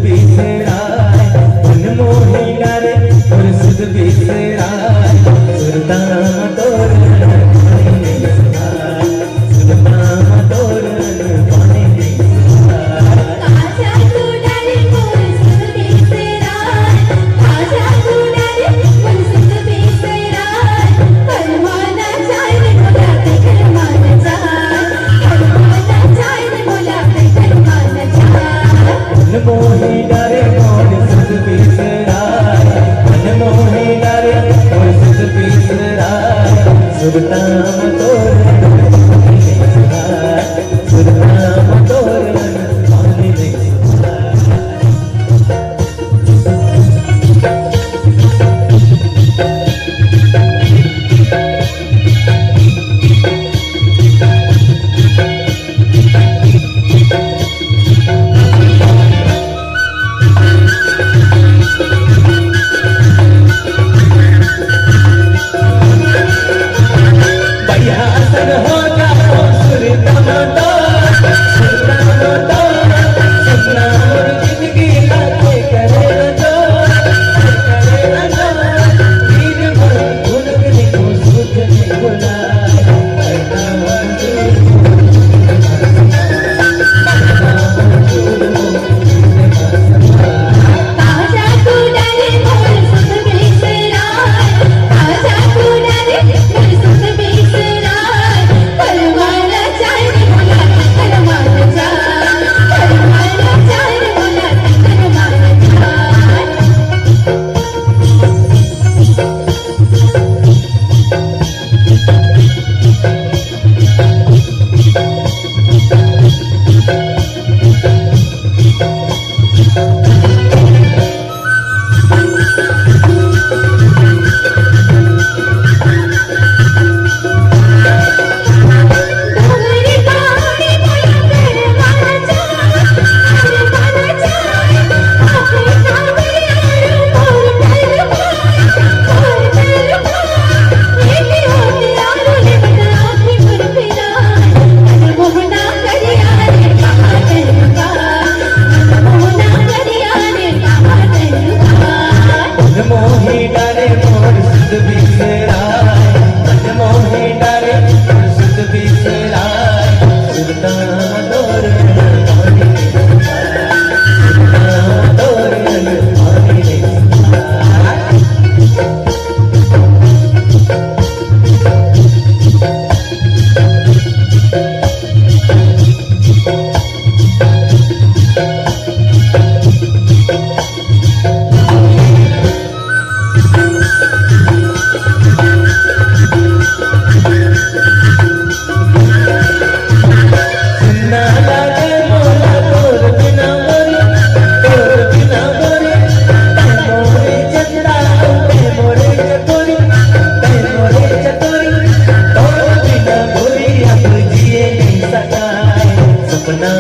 बिसराए मन मोही डारे और सुध बिसराए सुरताम तोरण पानी नहीं सुहाए सुरताम तोरण पानी नहीं सुहाए आजा तू डाले मोर सुध बिसराए आजा तू डाले मोर सुध बिसराए परवाना जाए रे मोला ते करमाना जाए परवाना जाए रे मोला ते करमाना जाए मन मोही डारे और सुध बिसराए मन मोही डारे और सुध बिसराए सुरताम तोरण पानी नहीं सुहाए सुरताम तोरण पानी नहीं सुहाए बढ़िया सन हो जाओ सुरताम तोरण सुरताम तोरण सपना और जिंदगी लाके करे वीर भर भुलक देखो सुख नहीं बुलाए आजा तू डाले मोर सुध बिसराए आजा तू डाले मोर सुध बिसराए परवाना जाए रे मोला ते करमाना जाए परवाना जाए रे मोला ते करमाना जाए डोगरी गाड़ी मोला करमाना जाए करमाना जाए आखे कावड़ी आरू मोर करमाए एके होते आरू ले बता आखे पर फिराए मन मोहना करिया रे कहा तनका मन मोहना करिया रे कहा तनका मन मोही डारे मोर सुध बिसराए मन मोही डारे मोर सुध बिसराए सुरताम तोरण पानी नहीं सुहाए सुरताम तोरण पानी नहीं सुहाए सुनना लागे मोला तोर बिना मोरे तै मोरे चंदा तै मोरे चकोरी तोर बिना गोरी अब जिए नहीं सकाए सपना